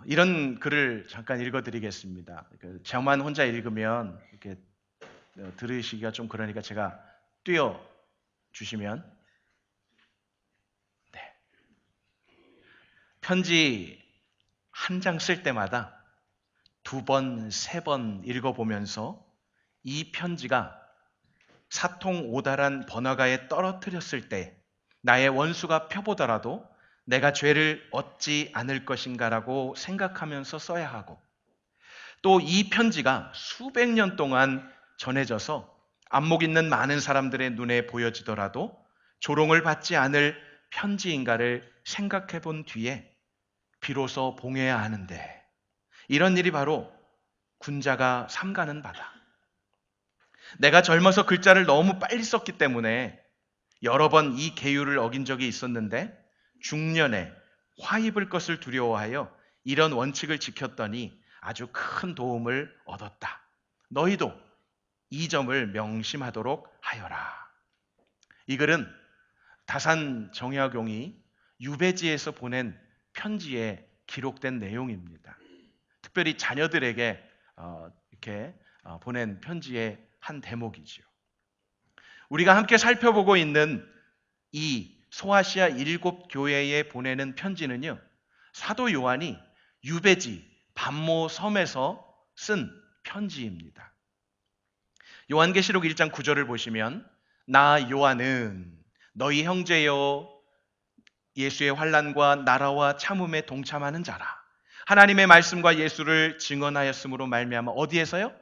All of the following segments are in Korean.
이런 글을 잠깐 읽어드리겠습니다. 저만 혼자 읽으면 이렇게 들으시기가 좀 그러니까 제가 띄워 주시면. 네. 편지 한 장 쓸 때마다 2번, 3번 읽어보면서 이 편지가 사통 오달한 번화가에 떨어뜨렸을 때 나의 원수가 펴보더라도 내가 죄를 얻지 않을 것인가라고 생각하면서 써야 하고, 또 이 편지가 수백 년 동안 전해져서 안목 있는 많은 사람들의 눈에 보여지더라도 조롱을 받지 않을 편지인가를 생각해 본 뒤에 비로소 봉해야 하는데, 이런 일이 바로 군자가 삼가는 바다. 내가 젊어서 글자를 너무 빨리 썼기 때문에 여러 번 이 계율을 어긴 적이 있었는데 중년에 화 입을 것을 두려워하여 이런 원칙을 지켰더니 아주 큰 도움을 얻었다. 너희도 이 점을 명심하도록 하여라. 이 글은 다산 정약용이 유배지에서 보낸 편지에 기록된 내용입니다. 특별히 자녀들에게 이렇게 보낸 편지의 한 대목이죠. 우리가 함께 살펴보고 있는 이 소아시아 7교회에 보내는 편지는요, 사도 요한이 유배지 반모 섬에서 쓴 편지입니다. 요한계시록 1장 9절을 보시면 나 요한은 너희 형제여 예수의 환난과 나라와 참음에 동참하는 자라. 하나님의 말씀과 예수를 증언하였으므로 말미암아 어디에서요?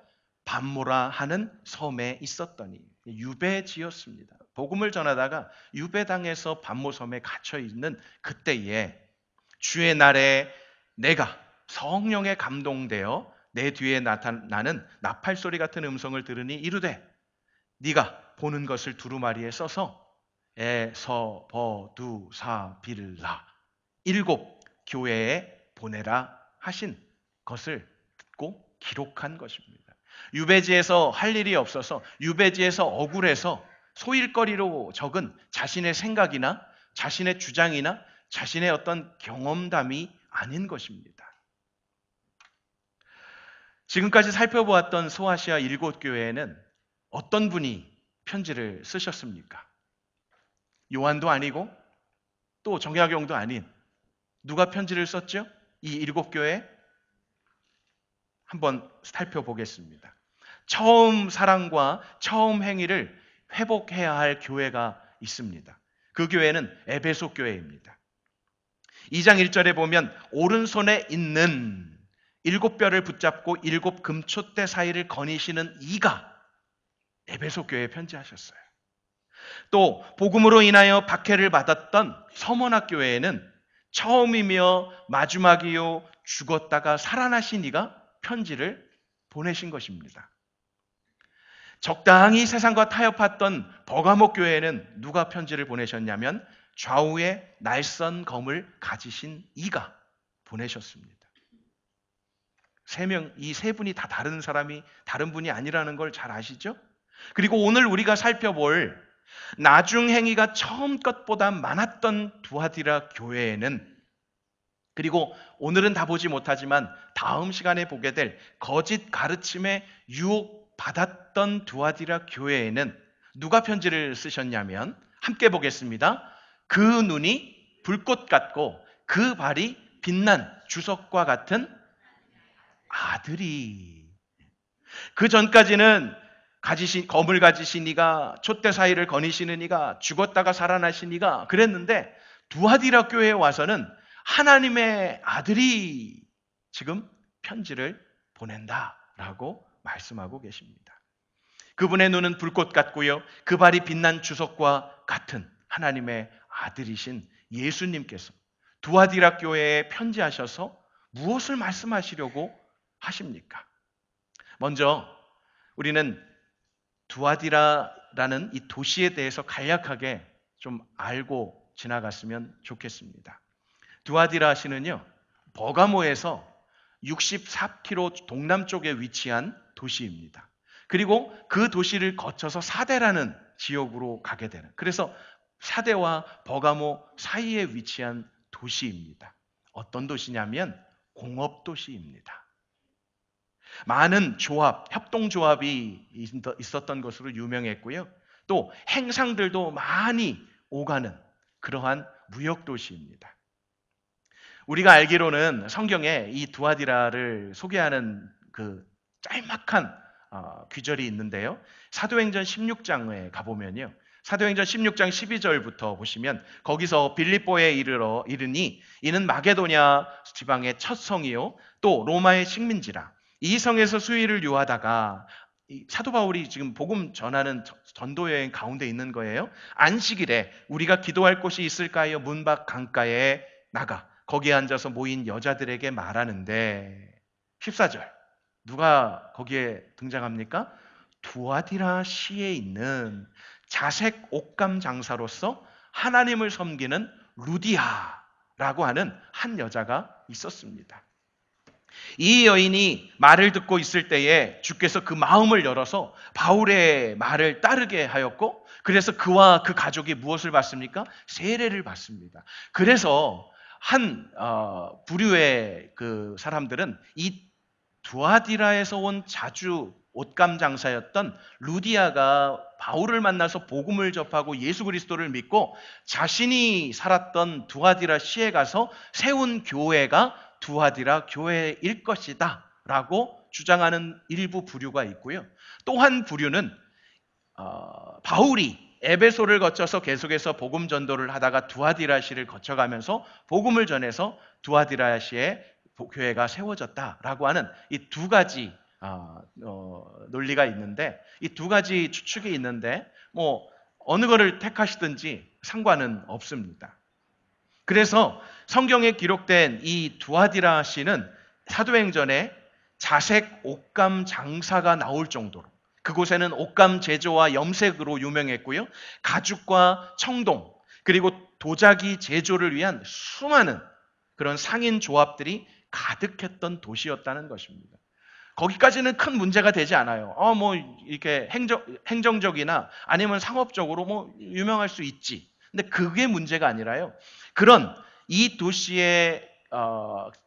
반모라 하는 섬에 있었더니. 유배지였습니다. 복음을 전하다가 유배당에서 반모섬에 갇혀 있는 그때에 주의 날에 내가 성령에 감동되어 내 뒤에 나타나는 나팔소리 같은 음성을 들으니 이르되 네가 보는 것을 두루마리에 써서 에서버두사빌라 7 교회에 보내라 하신 것을 듣고 기록한 것입니다. 유배지에서 할 일이 없어서, 유배지에서 억울해서 소일거리로 적은 자신의 생각이나 자신의 주장이나 자신의 어떤 경험담이 아닌 것입니다. 지금까지 살펴보았던 소아시아 7교회에는 어떤 분이 편지를 쓰셨습니까? 요한도 아니고 또 정약용도 아닌 누가 편지를 썼죠? 이 7교회 한번 살펴보겠습니다. 처음 사랑과 처음 행위를 회복해야 할 교회가 있습니다. 그 교회는 에베소 교회입니다. 2장 1절에 보면 오른손에 있는 7뼈를 붙잡고 7 금촛대 사이를 거니시는 이가 에베소 교회에 편지하셨어요. 또 복음으로 인하여 박해를 받았던 서머나 교회에는 처음이며 마지막이요 죽었다가 살아나신 이가 편지를 보내신 것입니다. 적당히 세상과 타협했던 버가모 교회에는 누가 편지를 보내셨냐면 좌우에 날선 검을 가지신 이가 보내셨습니다. 이 세 분이 다 다른 사람이, 다른 분이 아니라는 걸 잘 아시죠? 그리고 오늘 우리가 살펴볼 나중 행위가 처음 것보다 많았던 두아디라 교회에는, 그리고 오늘은 다 보지 못하지만 다음 시간에 보게 될 거짓 가르침에 유혹받았던 두아디라 교회에는 누가 편지를 쓰셨냐면, 함께 보겠습니다. 그 눈이 불꽃 같고 그 발이 빛난 주석과 같은 아들이. 그 전까지는 검을 가지신 이가, 촛대 사이를 거니시는 이가, 죽었다가 살아나신 이가 그랬는데 두아디라 교회에 와서는 하나님의 아들이 지금 편지를 보낸다라고 말씀하고 계십니다. 그분의 눈은 불꽃 같고요. 그 발이 빛난 주석과 같은 하나님의 아들이신 예수님께서 두아디라 교회에 편지하셔서 무엇을 말씀하시려고 하십니까? 먼저 우리는 두아디라라는 이 도시에 대해서 간략하게 좀 알고 지나갔으면 좋겠습니다. 두아디라시는요, 버가모에서 64km 동남쪽에 위치한 도시입니다. 그리고 그 도시를 거쳐서 사대라는 지역으로 가게 되는, 그래서 사대와 버가모 사이에 위치한 도시입니다. 어떤 도시냐면 공업도시입니다. 많은 조합, 협동조합이 있었던 것으로 유명했고요. 또 행상들도 많이 오가는 그러한 무역도시입니다. 우리가 알기로는 성경에 이 두아디라를 소개하는 그 짤막한 귀절이 있는데요. 사도행전 16장에 가보면요. 사도행전 16장 12절부터 보시면 거기서 빌립보에 이르니 이는 마게도냐 지방의 첫 성이요 또 로마의 식민지라. 이 성에서 수의를 유하다가 사도 바울이 지금 복음 전하는 전도 여행 가운데 있는 거예요. 안식일에 우리가 기도할 곳이 있을까요? 문 밖 강가에 나가 거기에 앉아서 모인 여자들에게 말하는데 14절 누가 거기에 등장합니까? 두아디라 시에 있는 자색 옷감 장사로서 하나님을 섬기는 루디아라고 하는 한 여자가 있었습니다. 이 여인이 말을 듣고 있을 때에 주께서 그 마음을 열어서 바울의 말을 따르게 하였고, 그래서 그와 그 가족이 무엇을 받습니까? 세례를 받습니다. 그래서 한 부류의 그 사람들은 이 두아디라에서 온 자주 옷감 장사였던 루디아가 바울을 만나서 복음을 접하고 예수 그리스도를 믿고 자신이 살았던 두아디라 시에 가서 세운 교회가 두아디라 교회일 것이다 라고 주장하는 일부 부류가 있고요. 또 한 부류는 바울이 에베소를 거쳐서 계속해서 복음 전도를 하다가 두아디라시를 거쳐가면서 복음을 전해서 두아디라시에 교회가 세워졌다라고 하는 이 두 가지 논리가 있는데, 이 두 가지 추측이 있는데 뭐 어느 거를 택하시든지 상관은 없습니다. 그래서 성경에 기록된 이 두아디라 시는 사도행전에 자색 옷감 장사가 나올 정도로 그곳에는 옷감 제조와 염색으로 유명했고요. 가죽과 청동 그리고 도자기 제조를 위한 수많은 그런 상인 조합들이 가득했던 도시였다는 것입니다. 거기까지는 큰 문제가 되지 않아요. 뭐 이렇게 행정적이나 아니면 상업적으로 뭐 유명할 수 있지. 근데 그게 문제가 아니라요. 그런 이 도시의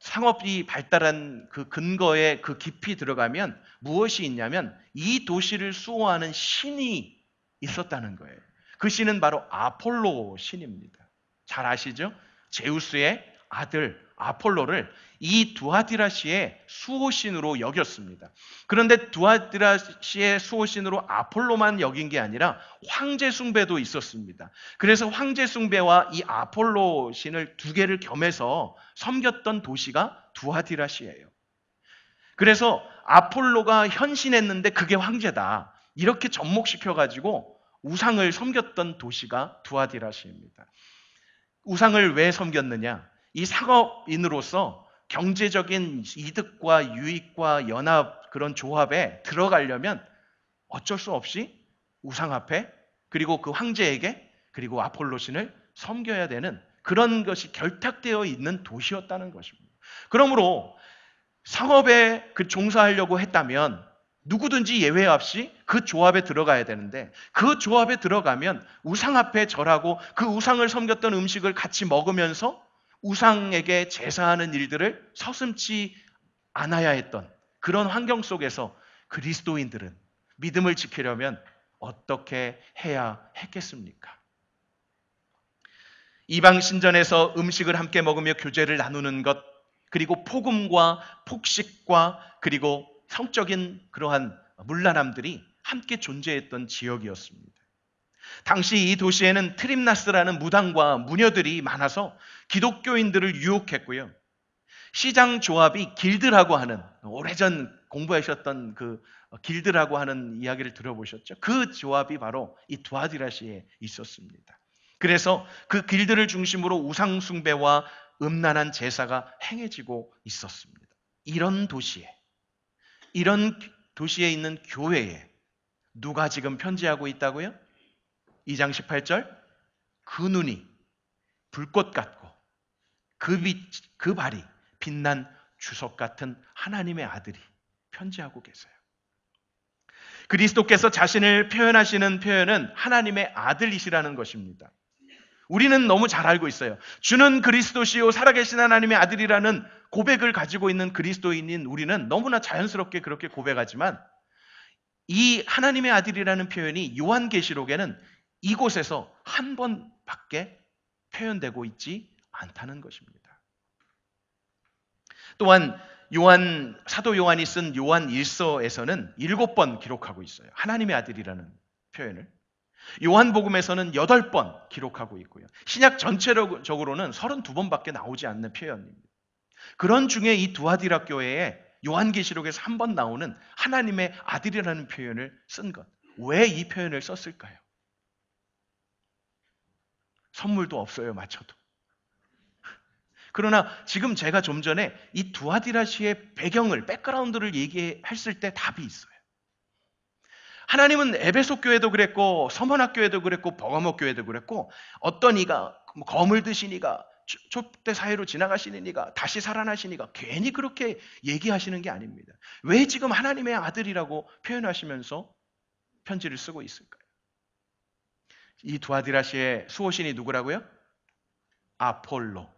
상업이 발달한 그 근거에 그 깊이 들어가면 무엇이 있냐면 이 도시를 수호하는 신이 있었다는 거예요. 그 신은 바로 아폴로 신입니다. 잘 아시죠? 제우스의 아들 아폴로를 이 두아디라시의 수호신으로 여겼습니다. 그런데 두아디라시의 수호신으로 아폴로만 여긴 게 아니라 황제 숭배도 있었습니다. 그래서 황제 숭배와 이 아폴로 신을 두 개를 겸해서 섬겼던 도시가 두아디라시예요. 그래서 아폴로가 헌신했는데 그게 황제다. 이렇게 접목시켜가지고 우상을 섬겼던 도시가 두아디라시입니다. 우상을 왜 섬겼느냐? 이 상업인으로서 경제적인 이득과 유익과 연합 그런 조합에 들어가려면 어쩔 수 없이 우상 앞에 그리고 그 황제에게 그리고 아폴로 신을 섬겨야 되는 그런 것이 결탁되어 있는 도시였다는 것입니다. 그러므로 상업에 종사하려고 했다면 누구든지 예외 없이 그 조합에 들어가야 되는데 그 조합에 들어가면 우상 앞에 절하고 그 우상을 섬겼던 음식을 같이 먹으면서 우상에게 제사하는 일들을 서슴지 않아야 했던 그런 환경 속에서 그리스도인들은 믿음을 지키려면 어떻게 해야 했겠습니까? 이방 신전에서 음식을 함께 먹으며 교제를 나누는 것, 그리고 폭음과 폭식과 그리고 성적인 그러한 문란함들이 함께 존재했던 지역이었습니다. 당시 이 도시에는 트림나스라는 무당과 무녀들이 많아서 기독교인들을 유혹했고요. 시장 조합이 길드라고 하는 오래전 공부하셨던 그 길드라고 하는 이야기를 들어보셨죠? 그 조합이 바로 이 두아디라시에 있었습니다. 그래서 그 길드를 중심으로 우상 숭배와 음란한 제사가 행해지고 있었습니다. 이런 도시에 있는 교회에 누가 지금 편지하고 있다고요? 2장 18절, 그 눈이 불꽃 같고 그 발이 빛난 주석 같은 하나님의 아들이 편지하고 계세요. 그리스도께서 자신을 표현하시는 표현은 하나님의 아들이시라는 것입니다. 우리는 너무 잘 알고 있어요. 주는 그리스도시요 살아계신 하나님의 아들이라는 고백을 가지고 있는 그리스도인인 우리는 너무나 자연스럽게 그렇게 고백하지만 이 하나님의 아들이라는 표현이 요한계시록에는 이곳에서 한 번밖에 표현되고 있지 않다는 것입니다. 또한 사도 요한이 쓴 요한 1서에서는 7번 기록하고 있어요. 하나님의 아들이라는 표현을. 요한복음에서는 8번 기록하고 있고요. 신약 전체적으로는 32번밖에 나오지 않는 표현입니다. 그런 중에 이 두아디라 교회에 요한계시록에서 한 번 나오는 하나님의 아들이라는 표현을 쓴 것. 왜 이 표현을 썼을까요? 선물도 없어요, 맞춰도. 그러나 지금 제가 좀 전에 이 두아디라시의 백그라운드를 얘기했을 때 답이 있어요. 하나님은 에베소 교회도 그랬고 서머나 교회도 그랬고 버가모 교회도 그랬고 어떤 이가 검을 드신 이가 촛대 사이로 지나가시는 이가 다시 살아나시니가 괜히 그렇게 얘기하시는 게 아닙니다. 왜 지금 하나님의 아들이라고 표현하시면서 편지를 쓰고 있을까요? 이 두아디라시의 수호신이 누구라고요? 아폴로.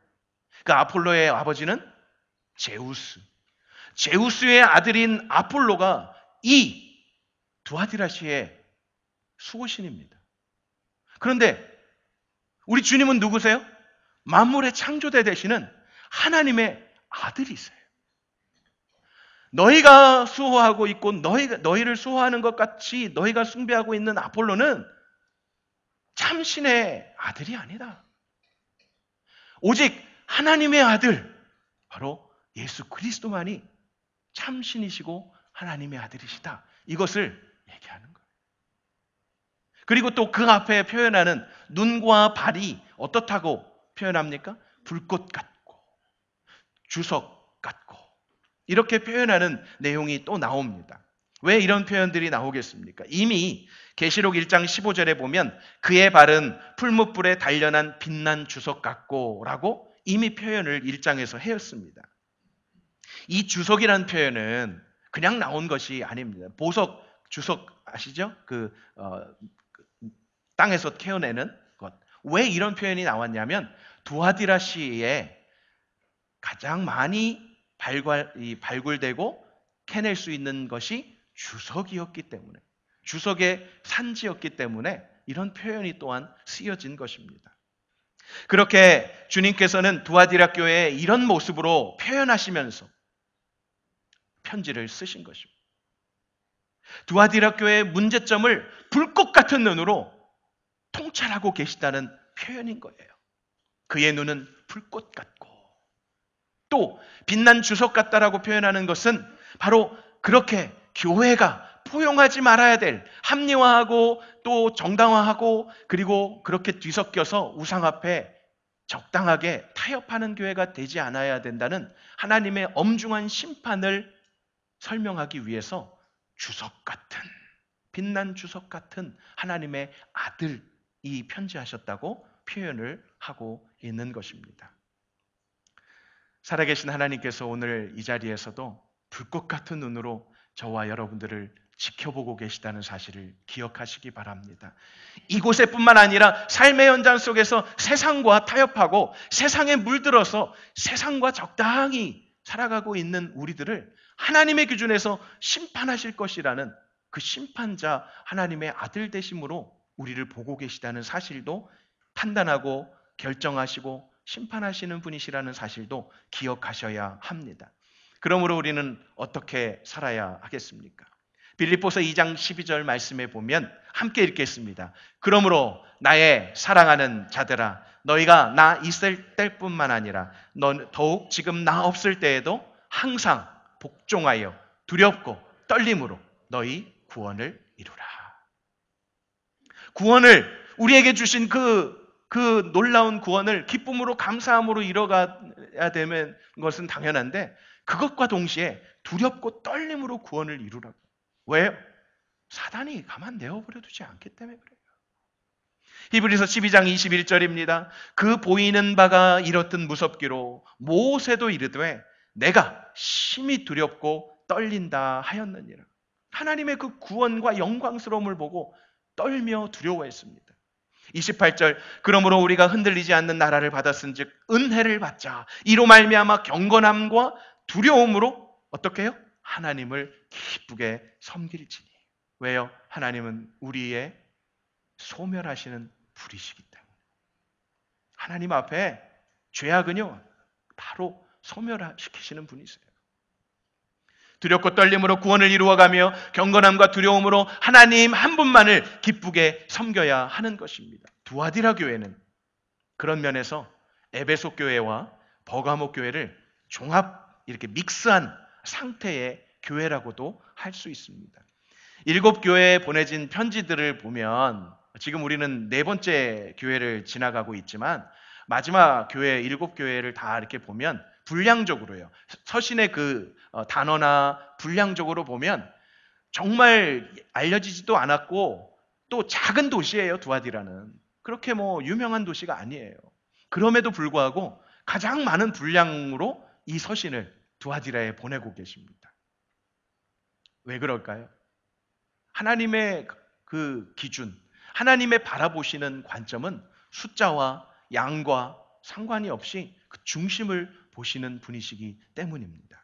그 아폴로의 아버지는 제우스. 제우스의 아들인 아폴로가 이 두아디라시의 수호신입니다. 그런데 우리 주님은 누구세요? 만물의 창조대 되시는 하나님의 아들이세요. 너희가 수호하고 있고 너희를 수호하는 것 같이 너희가 숭배하고 있는 아폴로는 참신의 아들이 아니다. 오직 하나님의 아들, 바로 예수 그리스도만이 참신이시고 하나님의 아들이시다. 이것을 얘기하는 거예요. 그리고 또 그 앞에 표현하는 눈과 발이 어떻다고 표현합니까? 불꽃 같고 주석 같고 이렇게 표현하는 내용이 또 나옵니다. 왜 이런 표현들이 나오겠습니까? 이미 계시록 1장 15절에 보면 그의 발은 풀무불에 단련한 빛난 주석 같고 라고 이미 표현을 1장에서 해왔습니다. 이 주석이라는 표현은 그냥 나온 것이 아닙니다. 보석, 주석 아시죠? 땅에서 캐어내는 것. 왜 이런 표현이 나왔냐면 두아디라시에 가장 많이 발굴되고 캐낼 수 있는 것이 주석이었기 때문에, 주석의 산지였기 때문에 이런 표현이 또한 쓰여진 것입니다. 그렇게 주님께서는 두아디라 교회에 이런 모습으로 표현하시면서 편지를 쓰신 것입니다. 두아디라 교회의 문제점을 불꽃 같은 눈으로 통찰하고 계시다는 표현인 거예요. 그의 눈은 불꽃 같고 또 빛난 주석 같다라고 표현하는 것은 바로 그렇게 교회가 포용하지 말아야 될, 합리화하고 또 정당화하고 그리고 그렇게 뒤섞여서 우상 앞에 적당하게 타협하는 교회가 되지 않아야 된다는 하나님의 엄중한 심판을 설명하기 위해서 주석 같은, 빛난 주석 같은 하나님의 아들이 편지하셨다고 표현을 하고 있는 것입니다. 살아계신 하나님께서 오늘 이 자리에서도 불꽃 같은 눈으로 저와 여러분들을 지켜보고 계시다는 사실을 기억하시기 바랍니다. 이곳에뿐만 아니라 삶의 현장 속에서 세상과 타협하고 세상에 물들어서 세상과 적당히 살아가고 있는 우리들을 하나님의 기준에서 심판하실 것이라는 그 심판자 하나님의 아들 되심으로 우리를 보고 계시다는 사실도 판단하고 결정하시고 심판하시는 분이시라는 사실도 기억하셔야 합니다. 그러므로 우리는 어떻게 살아야 하겠습니까? 빌립보서 2장 12절 말씀에 보면 함께 읽겠습니다. 그러므로 나의 사랑하는 자들아 너희가 나 있을 때뿐만 아니라 더욱 지금 나 없을 때에도 항상 복종하여 두렵고 떨림으로 너희 구원을 이루라. 구원을 우리에게 주신 그 놀라운 구원을 기쁨으로 감사함으로 이뤄가야 되는 것은 당연한데 그것과 동시에 두렵고 떨림으로 구원을 이루라고. 왜요? 사단이 가만 내어버려 두지 않기 때문에 그래요. 히브리서 12장 21절입니다. 그 보이는 바가 이렇듯 무섭기로 모세도 이르되 내가 심히 두렵고 떨린다 하였느니라. 하나님의 그 구원과 영광스러움을 보고 떨며 두려워했습니다. 28절 그러므로 우리가 흔들리지 않는 나라를 받았은즉 은혜를 받자. 이로 말미암아 경건함과 두려움으로 어떻게 해요? 하나님을 기쁘게 섬길지니. 왜요? 하나님은 우리의 소멸하시는 불이시기 때문에. 하나님 앞에 죄악은요 바로 소멸시키시는 분이세요. 두렵고 떨림으로 구원을 이루어가며 경건함과 두려움으로 하나님 한 분만을 기쁘게 섬겨야 하는 것입니다. 두아디라 교회는 그런 면에서 에베소 교회와 버가모 교회를 종합 이렇게 믹스한 상태의 교회라고도 할 수 있습니다. 7교회에 보내진 편지들을 보면 지금 우리는 4번째 교회를 지나가고 있지만 마지막 교회 7교회를 다 이렇게 보면 분량적으로요. 서신의 그 단어나 분량적으로 보면 정말 알려지지도 않았고 또 작은 도시예요. 두아디라는. 그렇게 뭐 유명한 도시가 아니에요. 그럼에도 불구하고 가장 많은 분량으로 이 서신을 두아디라에 보내고 계십니다. 왜 그럴까요? 하나님의 그 기준, 하나님의 바라보시는 관점은 숫자와 양과 상관이 없이 그 중심을 보시는 분이시기 때문입니다.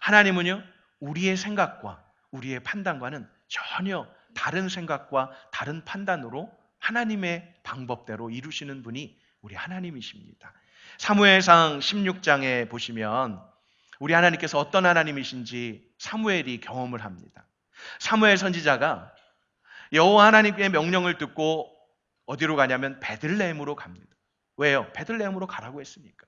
하나님은요, 우리의 생각과 우리의 판단과는 전혀 다른 생각과 다른 판단으로 하나님의 방법대로 이루시는 분이 우리 하나님이십니다. 사무엘상 16장에 보시면 우리 하나님께서 어떤 하나님이신지 사무엘이 경험을 합니다. 사무엘 선지자가 여호와 하나님의 명령을 듣고 어디로 가냐면 베들레헴으로 갑니다. 왜요? 베들레헴으로 가라고 했으니까.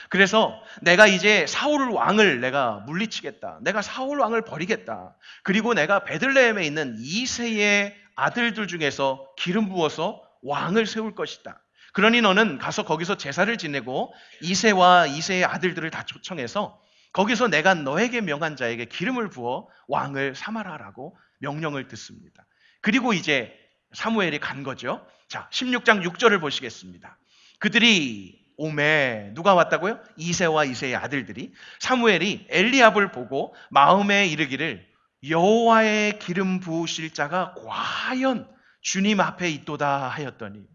그래서 내가 이제 사울 왕을 내가 물리치겠다. 내가 사울 왕을 버리겠다. 그리고 내가 베들레헴에 있는 이새의 아들들 중에서 기름 부어서 왕을 세울 것이다. 그러니 너는 가서 거기서 제사를 지내고 이새와 이새의 아들들을 다 초청해서 거기서 내가 너에게 명한 자에게 기름을 부어 왕을 삼아라라고 명령을 듣습니다. 그리고 이제 사무엘이 간 거죠. 자, 16장 6절을 보시겠습니다. 그들이 오매 누가 왔다고요? 이새와 이새의 아들들이. 사무엘이 엘리압을 보고 마음에 이르기를 여호와의 기름 부으실 자가 과연 주님 앞에 있도다 하였더니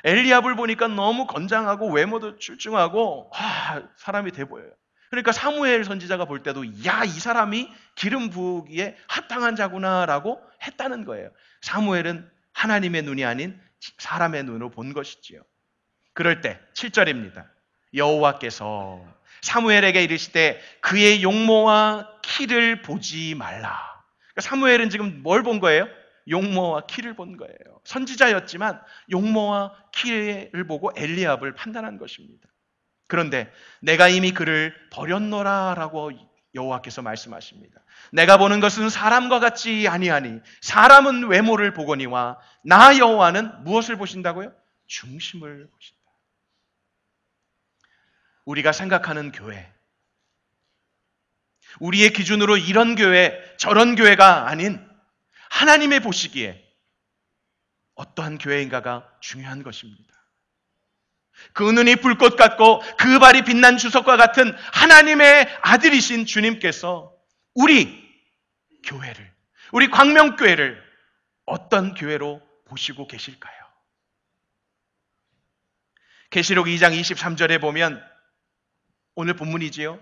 엘리압을 보니까 너무 건장하고 외모도 출중하고 사람이 돼 보여요. 그러니까 사무엘 선지자가 볼 때도 야, 이 사람이 기름 부으기에 합당한 자구나라고 했다는 거예요. 사무엘은 하나님의 눈이 아닌 사람의 눈으로 본 것이지요. 그럴 때 7절입니다. 여호와께서 사무엘에게 이르시되 그의 용모와 키를 보지 말라. 그러니까 사무엘은 지금 뭘 본 거예요? 용모와 키를 본 거예요. 선지자였지만 용모와 키를 보고 엘리압을 판단한 것입니다. 그런데 내가 이미 그를 버렸노라 라고 여호와께서 말씀하십니다. 내가 보는 것은 사람과 같지 아니하니 사람은 외모를 보거니와 나 여호와는 무엇을 보신다고요? 중심을 보신다. 우리가 생각하는 교회, 우리의 기준으로 이런 교회, 저런 교회가 아닌 하나님의 보시기에 어떠한 교회인가가 중요한 것입니다. 그 눈이 불꽃 같고 그 발이 빛난 주석과 같은 하나님의 아들이신 주님께서 우리 교회를, 우리 광명교회를 어떤 교회로 보시고 계실까요? 계시록 2장 23절에 보면 오늘 본문이지요.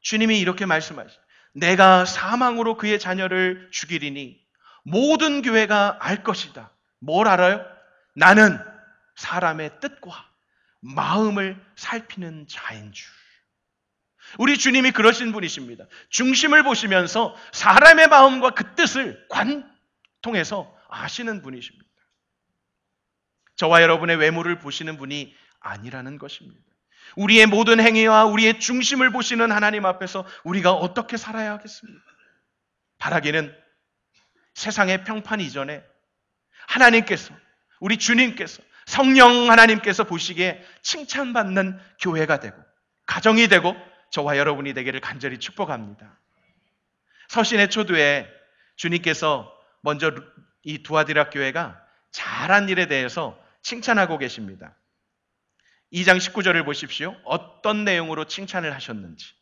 주님이 이렇게 말씀하시죠. 내가 사망으로 그의 자녀를 죽이리니 모든 교회가 알 것이다. 뭘 알아요? 나는 사람의 뜻과 마음을 살피는 자인 줄. 우리 주님이 그러신 분이십니다. 중심을 보시면서 사람의 마음과 그 뜻을 관통해서 아시는 분이십니다. 저와 여러분의 외모를 보시는 분이 아니라는 것입니다. 우리의 모든 행위와 우리의 중심을 보시는 하나님 앞에서 우리가 어떻게 살아야 하겠습니까? 바라기는 세상의 평판 이전에 하나님께서, 우리 주님께서, 성령 하나님께서 보시기에 칭찬받는 교회가 되고 가정이 되고 저와 여러분이 되기를 간절히 축복합니다. 서신의 초두에 주님께서 먼저 이 두아디라 교회가 잘한 일에 대해서 칭찬하고 계십니다. 2장 19절을 보십시오. 어떤 내용으로 칭찬을 하셨는지.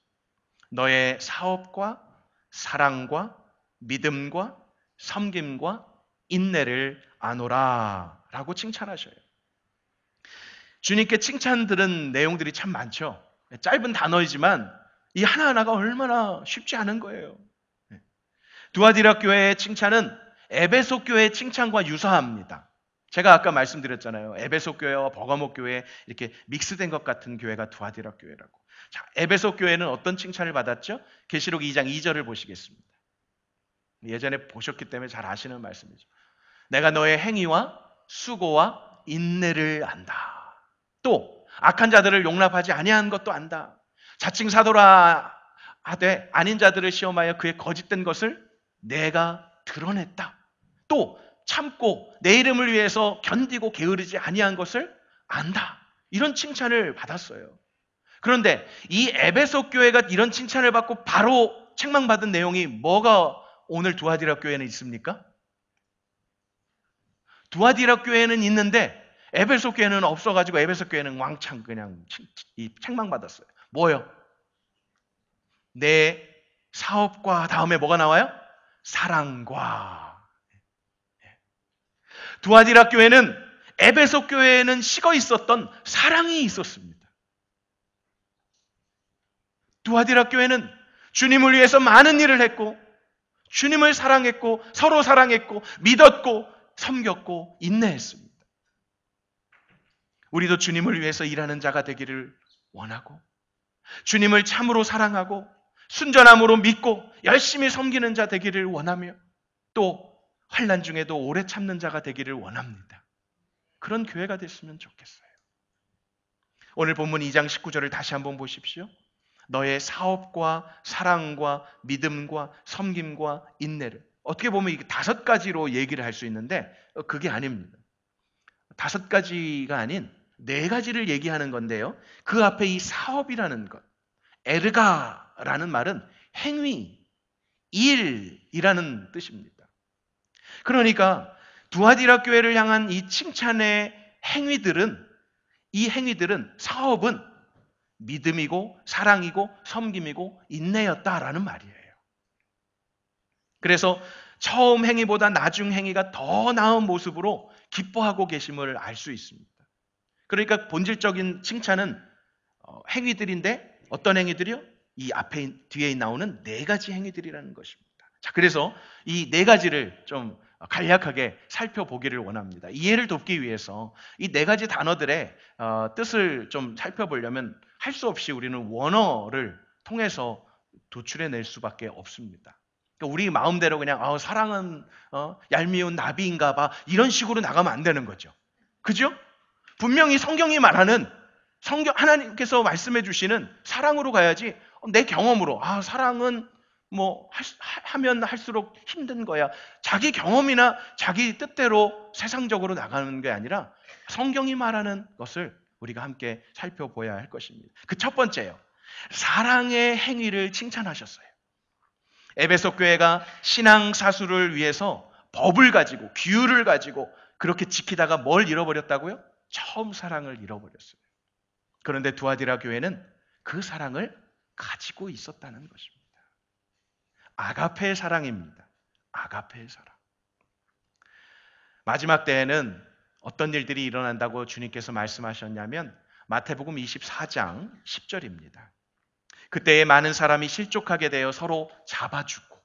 너의 사업과 사랑과 믿음과 섬김과 인내를 아노라 라고 칭찬하셔요. 주님께 칭찬 들은 내용들이 참 많죠. 짧은 단어이지만 이 하나하나가 얼마나 쉽지 않은 거예요. 두아디라 교회의 칭찬은 에베소 교회의 칭찬과 유사합니다. 제가 아까 말씀드렸잖아요. 에베소 교회와 버가모 교회 이렇게 믹스된 것 같은 교회가 두아디라 교회라고. 자, 에베소 교회는 어떤 칭찬을 받았죠? 계시록 2장 2절을 보시겠습니다. 예전에 보셨기 때문에 잘 아시는 말씀이죠. 내가 너의 행위와 수고와 인내를 안다. 또 악한 자들을 용납하지 아니한 것도 안다. 자칭 사도라 하되 아닌 자들을 시험하여 그의 거짓된 것을 내가 드러냈다. 또 참고 내 이름을 위해서 견디고 게으르지 아니한 것을 안다. 이런 칭찬을 받았어요. 그런데 이 에베소 교회가 이런 칭찬을 받고 바로 책망받은 내용이 뭐가 오늘 두아디라 교회는 있습니까? 두아디라 교회는 있는데 에베소 교회는 없어가지고 에베소 교회는 왕창 그냥 책망받았어요. 뭐요? 내 사업과 다음에 뭐가 나와요? 사랑과. 두아디라 교회는 에베소 교회에는 식어 있었던 사랑이 있었습니다. 두아디라 교회는 주님을 위해서 많은 일을 했고 주님을 사랑했고 서로 사랑했고 믿었고 섬겼고 인내했습니다. 우리도 주님을 위해서 일하는 자가 되기를 원하고 주님을 참으로 사랑하고 순전함으로 믿고 열심히 섬기는 자 되기를 원하며 또 환난 중에도 오래 참는 자가 되기를 원합니다. 그런 교회가 됐으면 좋겠어요. 오늘 본문 2장 19절을 다시 한번 보십시오. 너의 사업과 사랑과 믿음과 섬김과 인내를. 어떻게 보면 이게 5가지로 얘기를 할 수 있는데 그게 아닙니다. 5가지가 아닌 4가지를 얘기하는 건데요. 그 앞에 이 사업이라는 것, 에르가라는 말은 행위, 일이라는 뜻입니다. 그러니까 두아디라 교회를 향한 이 칭찬의 행위들은, 이 행위들은, 사업은 믿음이고 사랑이고 섬김이고 인내였다라는 말이에요. 그래서 처음 행위보다 나중 행위가 더 나은 모습으로 기뻐하고 계심을 알 수 있습니다. 그러니까 본질적인 칭찬은 행위들인데 어떤 행위들이요? 이 앞에 뒤에 나오는 4가지 행위들이라는 것입니다. 자, 그래서 이 4가지를 좀 간략하게 살펴보기를 원합니다. 이해를 돕기 위해서 이 4가지 단어들의 뜻을 좀 살펴보려면 할 수 없이 우리는 원어를 통해서 도출해낼 수밖에 없습니다. 그러니까 우리 마음대로 그냥 사랑은 얄미운 나비인가 봐 이런 식으로 나가면 안 되는 거죠. 그죠? 분명히 성경이 말하는 하나님께서 말씀해 주시는 사랑으로 가야지 내 경험으로 사랑은 뭐 하면 할수록 힘든 거야. 자기 경험이나 자기 뜻대로 세상적으로 나가는 게 아니라 성경이 말하는 것을 우리가 함께 살펴봐야 할 것입니다. 그 첫 번째요. 사랑의 행위를 칭찬하셨어요. 에베소 교회가 신앙 사수를 위해서 법을 가지고 규율을 가지고 그렇게 지키다가 뭘 잃어버렸다고요? 처음 사랑을 잃어버렸어요. 그런데 두아디라 교회는 그 사랑을 가지고 있었다는 것입니다. 아가페의 사랑입니다. 아가페의 사랑. 마지막 때에는 어떤 일들이 일어난다고 주님께서 말씀하셨냐면 마태복음 24장 10절입니다. 그때에 많은 사람이 실족하게 되어 서로 잡아주고,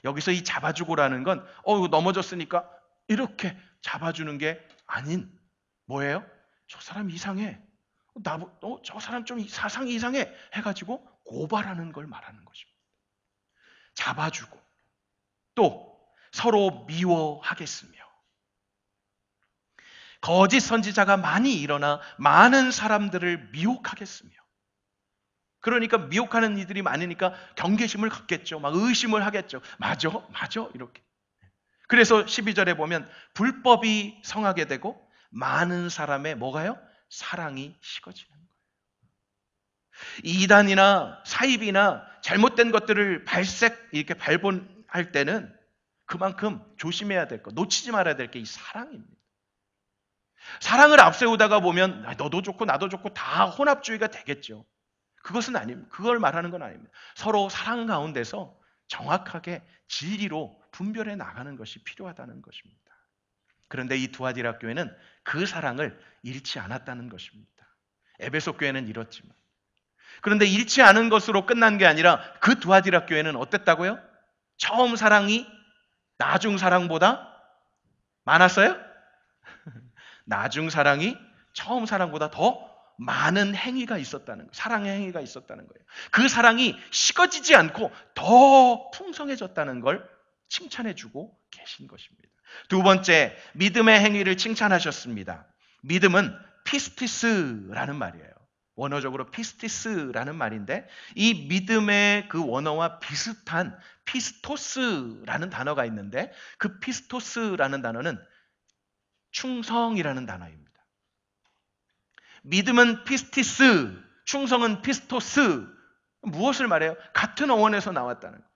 여기서 이 잡아주고라는 건 넘어졌으니까 이렇게 잡아주는 게 아닌 뭐예요? 저 사람 이상해. 저 사람 좀 사상이 이상해 해가지고 고발하는 걸 말하는 것입니다. 잡아주고 또 서로 미워하겠으며 거짓 선지자가 많이 일어나 많은 사람들을 미혹하겠으며 그러니까 미혹하는 이들이 많으니까 경계심을 갖겠죠. 막 의심을 하겠죠. 맞아? 맞아? 이렇게. 그래서 12절에 보면 불법이 성하게 되고 많은 사람의 뭐가요? 사랑이 식어지는 거예요. 이단이나 사입이나 잘못된 것들을 이렇게 발본할 때는 그만큼 조심해야 될 것, 놓치지 말아야 될 게 이 사랑입니다. 사랑을 앞세우다가 보면 너도 좋고 나도 좋고 다 혼합주의가 되겠죠. 그것은 아닙니다. 그걸 말하는 건 아닙니다. 서로 사랑 가운데서 정확하게 진리로 분별해 나가는 것이 필요하다는 것입니다. 그런데 이 두아디라 교회는 그 사랑을 잃지 않았다는 것입니다. 에베소 교회는 잃었지만. 그런데 잃지 않은 것으로 끝난 게 아니라 그 두아디라 교회는 어땠다고요? 처음 사랑이 나중 사랑보다 많았어요? 나중 사랑이 처음 사랑보다 더 많은 행위가 있었다는 거예요. 사랑의 행위가 있었다는 거예요. 그 사랑이 식어지지 않고 더 풍성해졌다는 걸 칭찬해주고 계신 것입니다. 두 번째, 믿음의 행위를 칭찬하셨습니다. 믿음은 피스티스라는 말이에요. 원어적으로 피스티스라는 말인데 이 믿음의 그 원어와 비슷한 피스토스라는 단어가 있는데 그 피스토스라는 단어는 충성이라는 단어입니다. 믿음은 피스티스, 충성은 피스토스. 무엇을 말해요? 같은 어원에서 나왔다는 거예요.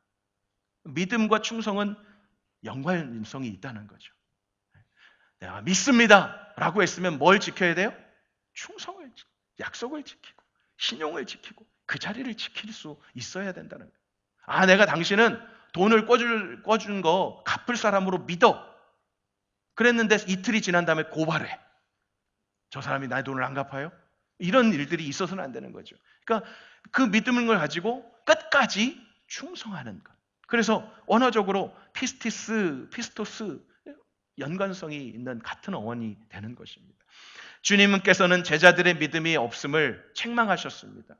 믿음과 충성은 연관성이 있다는 거죠. 내가 믿습니다 라고 했으면 뭘 지켜야 돼요? 충성을, 약속을 지키고 신용을 지키고 그 자리를 지킬 수 있어야 된다는 거예요. 아, 내가 당신은 돈을 꿔준 거 갚을 사람으로 믿어. 그랬는데 이틀이 지난 다음에 고발해. 저 사람이 나의 돈을 안 갚아요? 이런 일들이 있어서는 안 되는 거죠. 그러니까 그 믿음을 가지고 끝까지 충성하는 것. 그래서 원어적으로 피스토스 연관성이 있는 같은 어원이 되는 것입니다. 주님께서는 제자들의 믿음이 없음을 책망하셨습니다.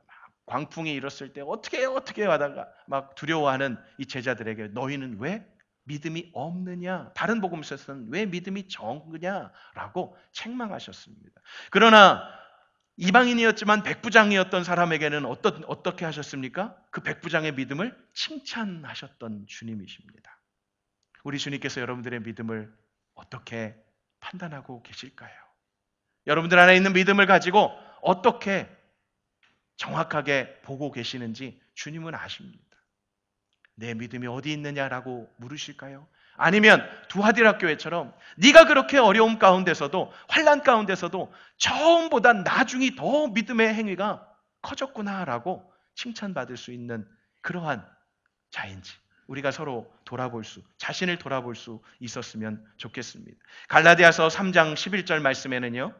광풍이 일었을 때 어떻게 하다가 막 두려워하는 이 제자들에게 너희는 왜 믿음이 없느냐? 다른 복음서에서는 왜 믿음이 적느냐라고 책망하셨습니다. 그러나 이방인이었지만 백부장이었던 사람에게는 어떻게 하셨습니까? 그 백부장의 믿음을 칭찬하셨던 주님이십니다. 우리 주님께서 여러분들의 믿음을 어떻게 판단하고 계실까요? 여러분들 안에 있는 믿음을 가지고 어떻게 정확하게 보고 계시는지 주님은 아십니다. 내 믿음이 어디 있느냐라고 물으실까요? 아니면 두아디라 교회처럼 네가 그렇게 어려움 가운데서도 환난 가운데서도 처음보다 나중이 더 믿음의 행위가 커졌구나라고 칭찬받을 수 있는 그러한 자인지 우리가 서로 자신을 돌아볼 수 있었으면 좋겠습니다. 갈라디아서 3장 11절 말씀에는요.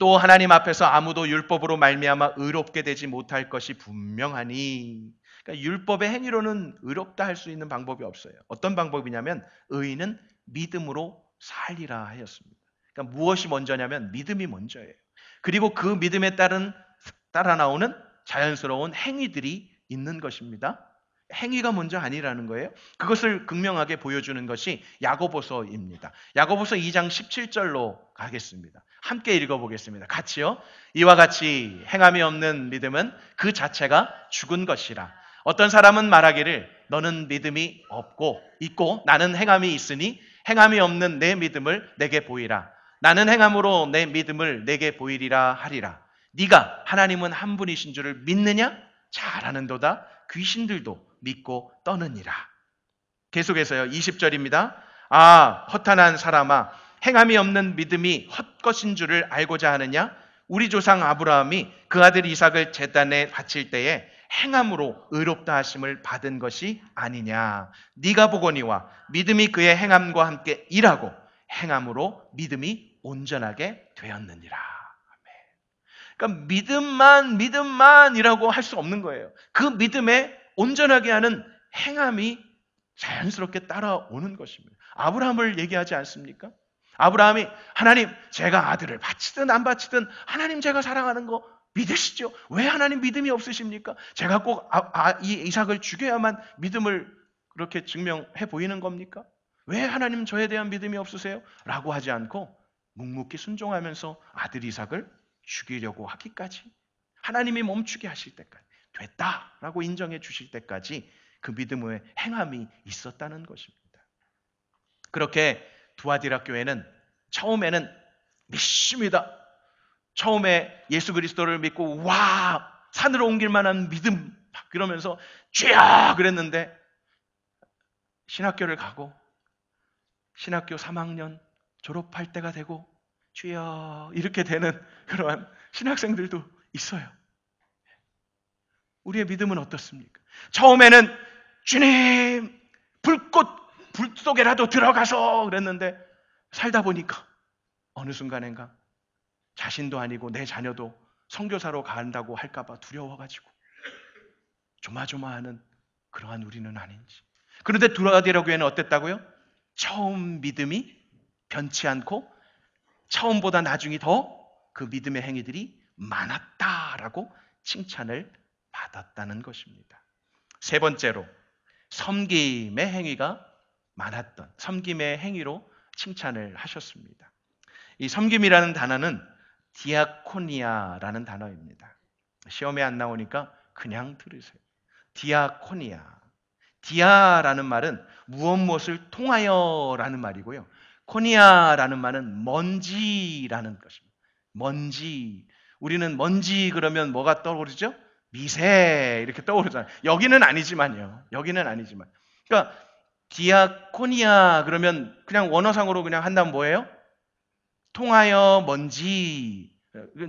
또 하나님 앞에서 아무도 율법으로 말미암아 의롭게 되지 못할 것이 분명하니. 그러니까 율법의 행위로는 의롭다 할 수 있는 방법이 없어요. 어떤 방법이냐면 의인은 믿음으로 살리라 하였습니다. 그러니까 무엇이 먼저냐면 믿음이 먼저예요. 그리고 그 믿음에 따라 나오는 자연스러운 행위들이 있는 것입니다. 행위가 먼저 아니라는 거예요. 그것을 극명하게 보여주는 것이 야고보서입니다. 야고보서 2장 17절로 가겠습니다. 함께 읽어보겠습니다. 같이요. 이와 같이 행함이 없는 믿음은 그 자체가 죽은 것이라. 어떤 사람은 말하기를 너는 믿음이 있고 나는 행함이 있으니 행함이 없는 내 믿음을 내게 보이라. 나는 행함으로 내 믿음을 내게 보이리라 하리라. 네가 하나님은 한 분이신 줄을 믿느냐? 잘하는도다. 귀신들도 믿고 떠느니라. 계속해서요. 20절입니다. 아, 허탄한 사람아, 행함이 없는 믿음이 헛것인 줄을 알고자 하느냐? 우리 조상 아브라함이 그 아들 이삭을 제단에 바칠 때에 행함으로 의롭다 하심을 받은 것이 아니냐. 네가 보거니와 믿음이 그의 행함과 함께 일하고 행함으로 믿음이 온전하게 되었느니라. 그러니까 믿음만이라고 할 수 없는 거예요. 그 믿음에 온전하게 하는 행함이 자연스럽게 따라오는 것입니다. 아브라함을 얘기하지 않습니까? 아브라함이 하나님 제가 아들을 바치든 안 바치든 하나님 제가 사랑하는 거 믿으시죠? 왜 하나님 믿음이 없으십니까? 제가 꼭 이 이삭을 죽여야만 믿음을 그렇게 증명해 보이는 겁니까? 왜 하나님 저에 대한 믿음이 없으세요? 라고 하지 않고 묵묵히 순종하면서 아들 이삭을 죽이려고 하기까지 하나님이 멈추게 하실 때까지 됐다라고 인정해 주실 때까지 그 믿음의 행함이 있었다는 것입니다. 그렇게 두아디라 교회는 처음에는 믿습니다. 처음에 예수 그리스도를 믿고 와 산으로 옮길 만한 믿음 막 그러면서 주야 그랬는데 신학교를 가고 신학교 3학년 졸업할 때가 되고 주여 이렇게 되는 그러한 신학생들도 있어요. 우리의 믿음은 어떻습니까? 처음에는 주님 불 속에라도 들어가서 그랬는데 살다 보니까 어느 순간인가 자신도 아니고 내 자녀도 선교사로 간다고 할까봐 두려워가지고 조마조마하는 그러한 우리는 아닌지. 그런데 두아디라 교회는 어땠다고요? 처음 믿음이 변치 않고 처음보다 나중이 더 그 믿음의 행위들이 많았다라고 칭찬을 받았다는 것입니다. 세 번째로 섬김의 행위가 많았던 섬김의 행위로 칭찬을 하셨습니다. 이 섬김이라는 단어는 디아코니아라는 단어입니다. 시험에 안 나오니까 그냥 들으세요. 디아코니아. 디아라는 말은 무엇을 통하여라는 말이고요. 코니아라는 말은 먼지라는 것입니다. 먼지. 우리는 먼지 그러면 뭐가 떠오르죠? 미세 이렇게 떠오르잖아요. 여기는 아니지만요. 여기는 아니지만. 그러니까 디아코니아 그러면 그냥 원어상으로 그냥 한다면 뭐예요? 통하여 먼지.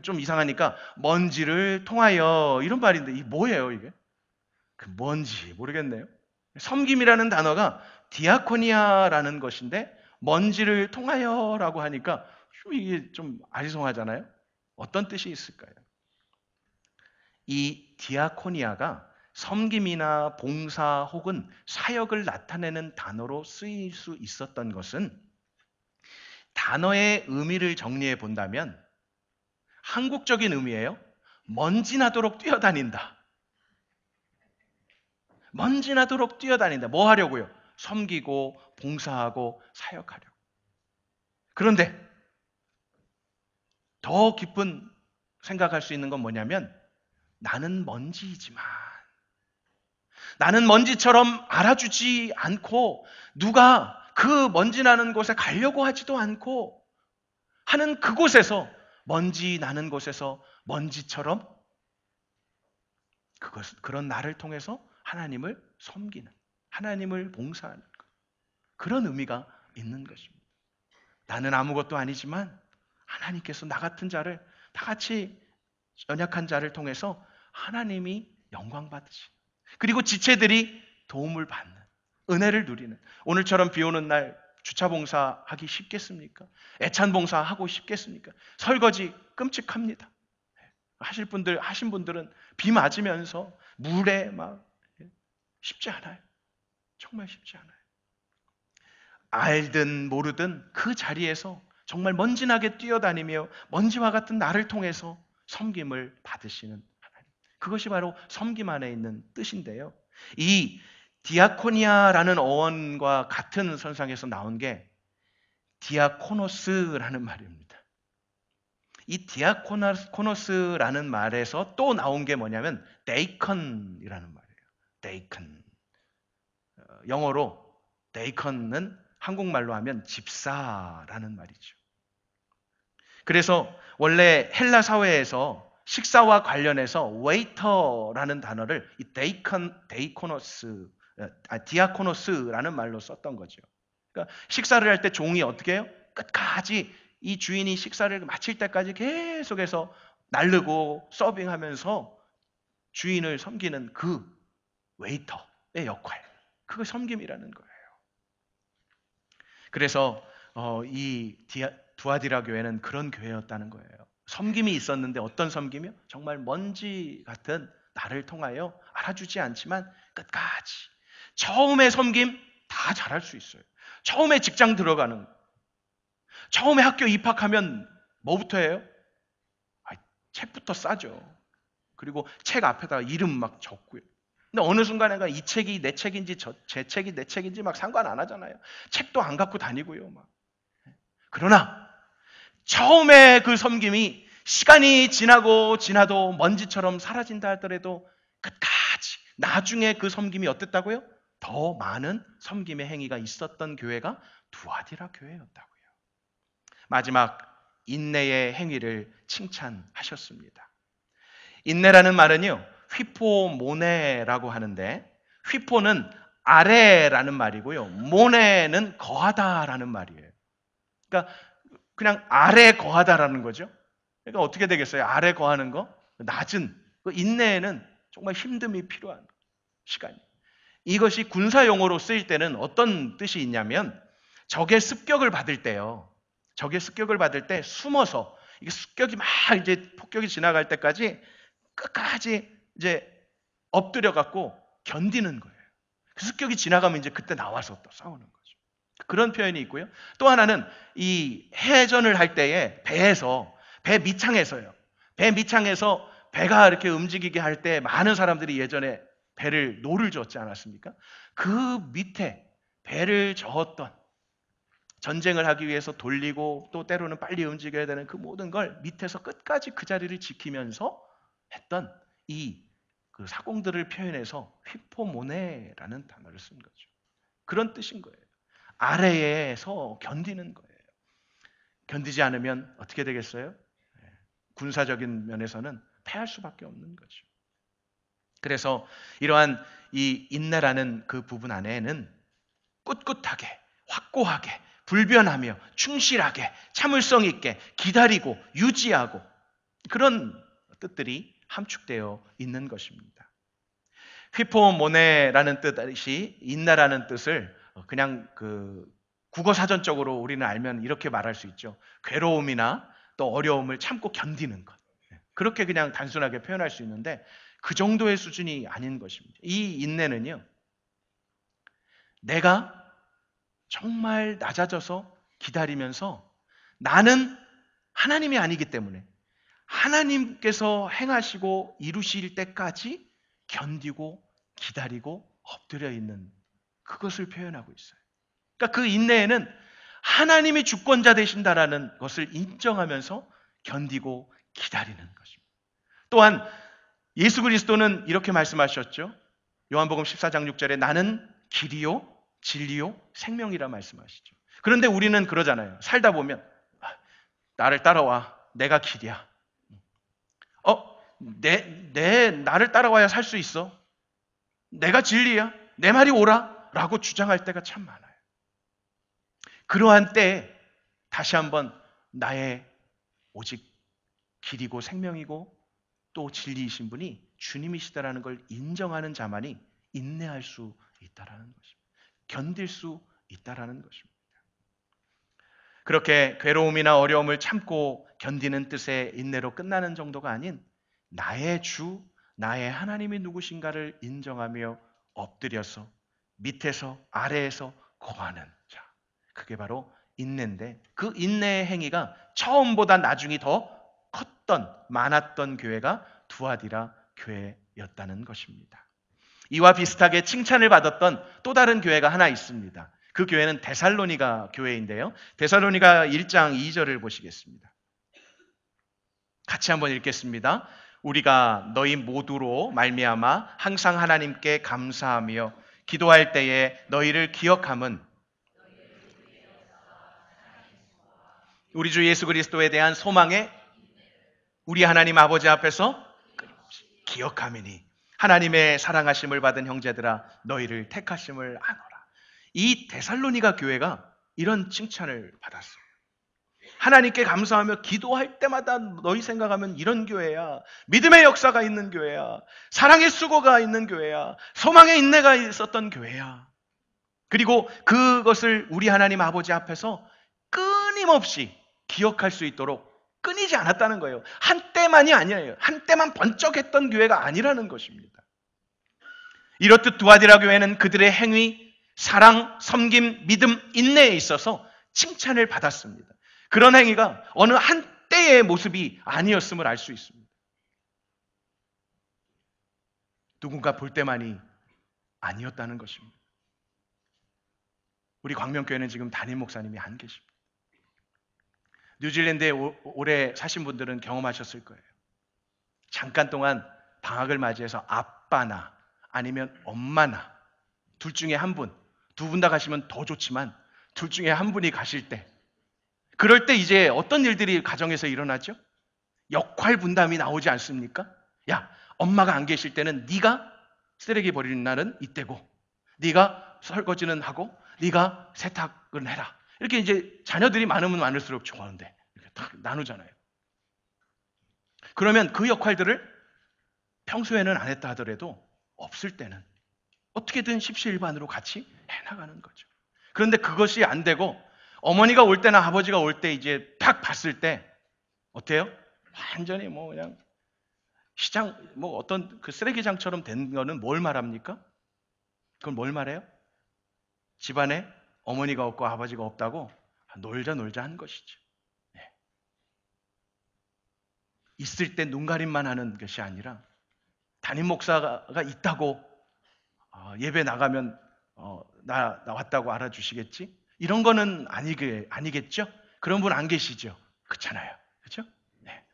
좀 이상하니까 먼지를 통하여 이런 말인데 이게 뭐예요 이게? 그 뭔지 모르겠네요. 섬김이라는 단어가 디아코니아라는 것인데 먼지를 통하여라고 하니까 이게 좀 아리송하잖아요. 어떤 뜻이 있을까요? 이 디아코니아가 섬김이나 봉사 혹은 사역을 나타내는 단어로 쓰일 수 있었던 것은 단어의 의미를 정리해 본다면 한국적인 의미예요. 먼지 나도록 뛰어다닌다. 먼지 나도록 뛰어다닌다. 뭐 하려고요? 섬기고 봉사하고 사역하려고. 그런데 더 깊은 생각할 수 있는 건 뭐냐면 나는 먼지이지만 나는 먼지처럼 알아주지 않고 누가 그 먼지 나는 곳에 가려고 하지도 않고 하는 그곳에서 먼지 나는 곳에서 먼지처럼 그런 나를 통해서 하나님을 섬기는 하나님을 봉사하는 것. 그런 의미가 있는 것입니다. 나는 아무것도 아니지만 하나님께서 나 같은 자를 다 같이 연약한 자를 통해서 하나님이 영광 받으시는 그리고 지체들이 도움을 받는 은혜를 누리는 오늘처럼 비 오는 날 주차 봉사하기 쉽겠습니까? 애찬 봉사하고 싶겠습니까? 설거지 끔찍합니다. 하신 분들은 비 맞으면서 물에 막 쉽지 않아요. 정말 쉽지 않아요. 알든 모르든 그 자리에서 정말 먼지나게 뛰어다니며 먼지와 같은 나를 통해서 섬김을 받으시는 하나님. 그것이 바로 섬김 안에 있는 뜻인데요. 이 디아코니아라는 어원과 같은 선상에서 나온 게 디아코노스라는 말입니다. 이 디아코노스라는 말에서 또 나온 게 뭐냐면 데이컨이라는 말이에요. 데이컨. 영어로 데이컨은 한국말로 하면 집사라는 말이죠. 그래서 원래 헬라 사회에서 식사와 관련해서 웨이터라는 단어를 이 디아코노스라는 말로 썼던 거죠. 그러니까 식사를 할 때 종이 어떻게 해요? 끝까지 이 주인이 식사를 마칠 때까지 계속해서 나르고 서빙하면서 주인을 섬기는 그 웨이터의 역할. 그거 섬김이라는 거예요. 그래서 이 두아디라 교회는 그런 교회였다는 거예요. 섬김이 있었는데 어떤 섬김이요? 정말 먼지 같은 나를 통하여 알아주지 않지만 끝까지 처음에 섬김 다 잘할 수 있어요. 처음에 직장 들어가는 처음에 학교 입학하면 뭐부터 해요? 책부터 싸죠. 그리고 책 앞에다가 이름 막 적고요. 근데 어느 순간에 이 책이 내 책인지 제 책이 내 책인지 막 상관 안 하잖아요. 책도 안 갖고 다니고요. 막. 그러나 처음에 그 섬김이 시간이 지나도 먼지처럼 사라진다 하더라도 끝까지 나중에 그 섬김이 어땠다고요? 더 많은 섬김의 행위가 있었던 교회가 두아디라 교회였다고요. 마지막 인내의 행위를 칭찬하셨습니다. 인내라는 말은요, 휘포모네라고 하는데, 휘포는 아래라는 말이고요, 모네는 거하다라는 말이에요. 그러니까 그냥 아래 거하다라는 거죠. 그러니까 어떻게 되겠어요? 아래 거하는 거? 낮은 그 인내에는 정말 힘듦이 필요한 시간이. 이것이 군사 용어로 쓰일 때는 어떤 뜻이 있냐면, 적의 습격을 받을 때요. 적의 습격을 받을 때 숨어서 이게 습격이 막 이제 폭격이 지나갈 때까지 끝까지 이제 엎드려 갖고 견디는 거예요. 그 습격이 지나가면 이제 그때 나와서 또 싸우는 거죠. 그런 표현이 있고요. 또 하나는 이 해전을 할 때에 배에서 배 밑창에서요. 배 밑창에서 배가 이렇게 움직이게 할 때 많은 사람들이 예전에 배를 노를 젓지 않았습니까? 그 밑에 배를 저었던, 전쟁을 하기 위해서 돌리고 또 때로는 빨리 움직여야 되는 그 모든 걸 밑에서 끝까지 그 자리를 지키면서 했던 이 그 사공들을 표현해서 휘포모네라는 단어를 쓴 거죠. 그런 뜻인 거예요. 아래에서 견디는 거예요. 견디지 않으면 어떻게 되겠어요? 군사적인 면에서는 패할 수밖에 없는 거죠. 그래서 이러한 이 인내라는 그 부분 안에는 꿋꿋하게, 확고하게, 불변하며 충실하게, 참을성 있게 기다리고 유지하고 그런 뜻들이 함축되어 있는 것입니다. 휘포모네라는 뜻이 인내라는 뜻을 그냥 그 국어 사전적으로 우리는 알면 이렇게 말할 수 있죠. 괴로움이나 또 어려움을 참고 견디는 것. 그렇게 그냥 단순하게 표현할 수 있는데 그 정도의 수준이 아닌 것입니다. 이 인내는요, 내가 정말 낮아져서 기다리면서 나는 하나님이 아니기 때문에 하나님께서 행하시고 이루실 때까지 견디고 기다리고 엎드려 있는 그것을 표현하고 있어요. 그러니까 그 인내에는 하나님이 주권자 되신다라는 것을 인정하면서 견디고 기다리는 것입니다. 또한 예수 그리스도는 이렇게 말씀하셨죠. 요한복음 14장 6절에 나는 길이요 진리요 생명이라 말씀하시죠. 그런데 우리는 그러잖아요. 살다 보면 나를 따라와. 내가 길이야. 나를 따라와야 살 수 있어. 내가 진리야. 내 말이 옳아. 라고 주장할 때가 참 많아요. 그러한 때에 다시 한번 나의 오직 길이고 생명이고 또 진리이신 분이 주님이시다라는 걸 인정하는 자만이 인내할 수 있다라는 것입니다. 견딜 수 있다라는 것입니다. 그렇게 괴로움이나 어려움을 참고 견디는 뜻의 인내로 끝나는 정도가 아닌 나의 주, 나의 하나님이 누구신가를 인정하며 엎드려서 밑에서 아래에서 거하는 자. 그게 바로 인내인데 그 인내의 행위가 처음보다 나중이 더 컸던, 많았던 교회가 두아디라 교회였다는 것입니다. 이와 비슷하게 칭찬을 받았던 또 다른 교회가 하나 있습니다. 그 교회는 데살로니가 교회인데요. 데살로니가 1장 2절을 보시겠습니다. 같이 한번 읽겠습니다. 우리가 너희 모두로 말미암아 항상 하나님께 감사하며 기도할 때에 너희를 기억함은 우리 주 예수 그리스도에 대한 소망에 우리 하나님 아버지 앞에서 기억함이니 하나님의 사랑하심을 받은 형제들아 너희를 택하심을 아노라. 이 데살로니가 교회가 이런 칭찬을 받았어요. 하나님께 감사하며 기도할 때마다 너희 생각하면 이런 교회야. 믿음의 역사가 있는 교회야. 사랑의 수고가 있는 교회야. 소망의 인내가 있었던 교회야. 그리고 그것을 우리 하나님 아버지 앞에서 끊임없이 기억할 수 있도록 끊이지 않았다는 거예요. 한때만이 아니에요. 한때만 번쩍했던 교회가 아니라는 것입니다. 이렇듯 두아디라 교회는 그들의 행위, 사랑, 섬김, 믿음, 인내에 있어서 칭찬을 받았습니다. 그런 행위가 어느 한때의 모습이 아니었음을 알 수 있습니다. 누군가 볼 때만이 아니었다는 것입니다. 우리 광명교회는 지금 담임 목사님이 안 계십니다. 뉴질랜드에 오래 사신 분들은 경험하셨을 거예요. 잠깐 동안 방학을 맞이해서 앞 아빠나 아니면 엄마나 둘 중에 한 분, 두 분 다 가시면 더 좋지만 둘 중에 한 분이 가실 때, 그럴 때 이제 어떤 일들이 가정에서 일어나죠? 역할 분담이 나오지 않습니까? 야, 엄마가 안 계실 때는 네가 쓰레기 버리는 날은 이때고, 네가 설거지는 하고, 네가 세탁을 해라. 이렇게 이제 자녀들이 많으면 많을수록 좋아하는데 이렇게 딱 나누잖아요. 그러면 그 역할들을 평소에는 안 했다 하더라도 없을 때는 어떻게든 십시일반으로 같이 해나가는 거죠. 그런데 그것이 안 되고 어머니가 올 때나 아버지가 올 때 이제 딱 봤을 때 어때요? 완전히 뭐 그냥 시장, 뭐 어떤 그 쓰레기장처럼 된 거는 뭘 말합니까? 그건 뭘 말해요? 집안에 어머니가 없고 아버지가 없다고 놀자 놀자 한 것이죠. 네. 있을 때 눈가림만 하는 것이 아니라 담임 목사가 있다고 예배 나가면 나 왔다고 알아주시겠지? 이런 거는 아니겠죠? 그런 분 안 계시죠? 그렇잖아요. 그렇죠? 네.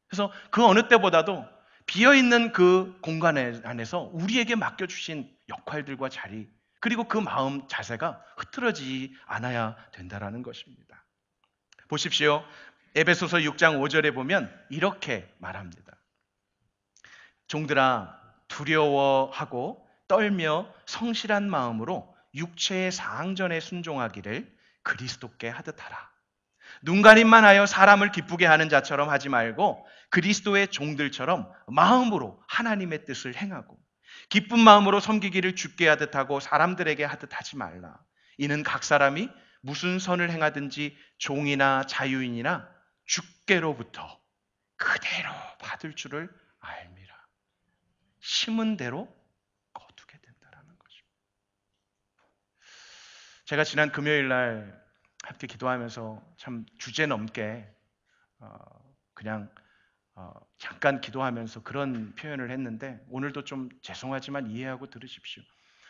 그래서 그 어느 때보다도 비어있는 그 공간 안에서 우리에게 맡겨주신 역할들과 자리, 그리고 그 마음 자세가 흐트러지지 않아야 된다는 것입니다. 보십시오. 에베소서 6장 5절에 보면 이렇게 말합니다. 종들아, 두려워하고 떨며 성실한 마음으로 육체의 사항전에 순종하기를 그리스도께 하듯 하라. 눈가림만 하여 사람을 기쁘게 하는 자처럼 하지 말고 그리스도의 종들처럼 마음으로 하나님의 뜻을 행하고 기쁜 마음으로 섬기기를 주께 하듯 하고 사람들에게 하듯 하지 말라. 이는 각 사람이 무슨 선을 행하든지 종이나 자유인이나 주께로부터 그대로 받을 줄을 알미라. 심은 대로 거두게 된다는 거죠. 제가 지난 금요일 날 함께 기도하면서 참 주제 넘게 그냥 잠깐 기도하면서 그런 표현을 했는데 오늘도 좀 죄송하지만 이해하고 들으십시오.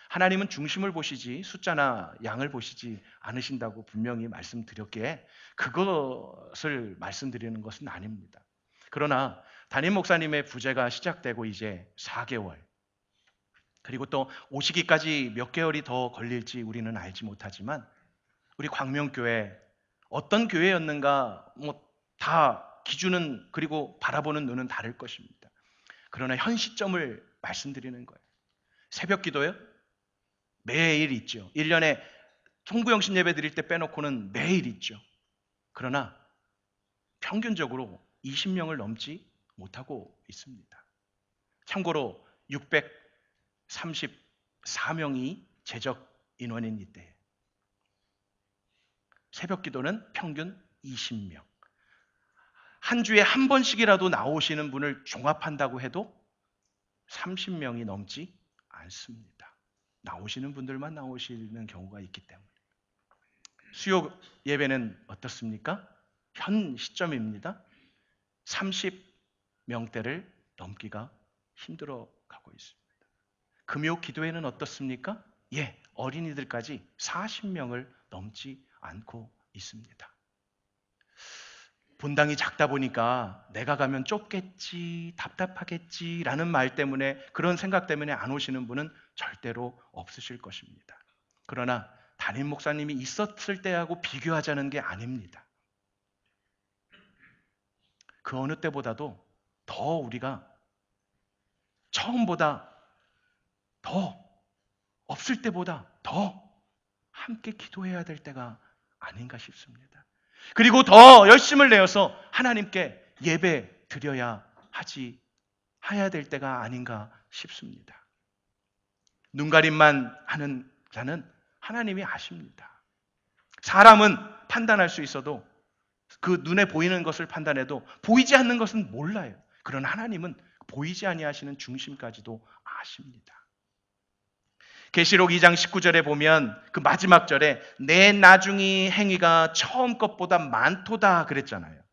하나님은 중심을 보시지 숫자나 양을 보시지 않으신다고 분명히 말씀드렸기에 그것을 말씀드리는 것은 아닙니다. 그러나 담임 목사님의 부재가 시작되고 이제 4개월, 그리고 또 오시기까지 몇 개월이 더 걸릴지 우리는 알지 못하지만 우리 광명교회 어떤 교회였는가 다 기준은, 그리고 바라보는 눈은 다를 것입니다. 그러나 현 시점을 말씀드리는 거예요. 새벽 기도요? 매일 있죠. 1년에 송구영신 예배 드릴 때 빼놓고는 매일 있죠. 그러나 평균적으로 20명을 넘지 못하고 있습니다. 참고로 634명이 제적 인원인 이때 새벽 기도는 평균 20명. 한 주에 한 번씩이라도 나오시는 분을 종합한다고 해도 30명이 넘지 않습니다. 나오시는 분들만 나오시는 경우가 있기 때문에. 수요 예배는 어떻습니까? 현 시점입니다. 30명대를 넘기가 힘들어 가고 있습니다. 금요 기도회는 어떻습니까? 어린이들까지 40명을 넘지 않고 있습니다. 본당이 작다 보니까 내가 가면 좁겠지, 답답하겠지라는 말 때문에, 그런 생각 때문에 안 오시는 분은 절대로 없으실 것입니다. 그러나 담임 목사님이 있었을 때하고 비교하자는 게 아닙니다. 그 어느 때보다도 더 우리가 처음보다 더, 없을 때보다 더 함께 기도해야 될 때가 아닌가 싶습니다. 그리고 더 열심을 내어서 하나님께 예배 드려야 해야 될 때가 아닌가 싶습니다. 눈가림만 하는 자는 하나님이 아십니다. 사람은 판단할 수 있어도, 그 눈에 보이는 것을 판단해도 보이지 않는 것은 몰라요. 그러나 하나님은 보이지 아니하시는 중심까지도 아십니다. 계시록 2장 19절에 보면 그 마지막 절에 내 나중이 행위가 처음 것보다 많도다 그랬잖아요.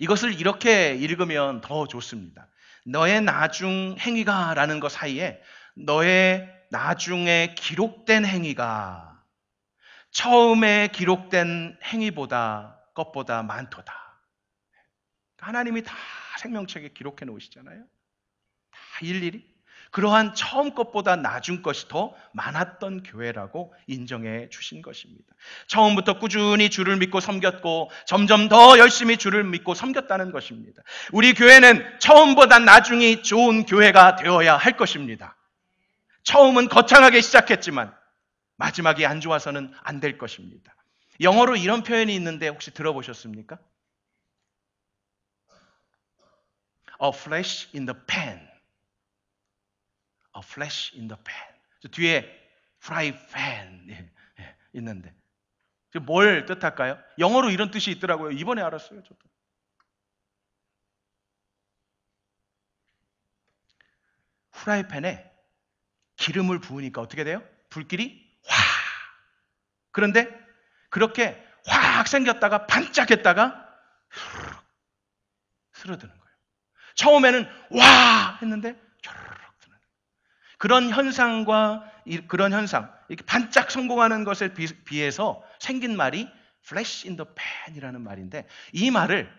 이것을 이렇게 읽으면 더 좋습니다. 너의 나중 행위가 라는 것 사이에 너의 나중에 기록된 행위가 처음에 기록된 행위보다 것보다 많도다. 하나님이 다 생명책에 기록해 놓으시잖아요. 다 일일이. 그러한 처음 것보다 나중 것이 더 많았던 교회라고 인정해 주신 것입니다. 처음부터 꾸준히 주를 믿고 섬겼고 점점 더 열심히 주를 믿고 섬겼다는 것입니다. 우리 교회는 처음보다 나중이 좋은 교회가 되어야 할 것입니다. 처음은 거창하게 시작했지만 마지막이 안 좋아서는 안 될 것입니다. 영어로 이런 표현이 있는데 혹시 들어보셨습니까? A flash in the pan. A flash in the pan. 저 뒤에 fry pan 있는데 뭘 뜻할까요? 영어로 이런 뜻이 있더라고요. 이번에 알았어요. 저도. 후라이팬에 기름을 부으니까 어떻게 돼요? 불길이 확. 그런데 그렇게 확 생겼다가 반짝했다가 스르드는 거예요. 처음에는 와 했는데 쭈르륵 드는 그런 현상과 그런 현상, 이렇게 반짝 성공하는 것에 비해서 생긴 말이 flash in the pan이라는 말인데 이 말을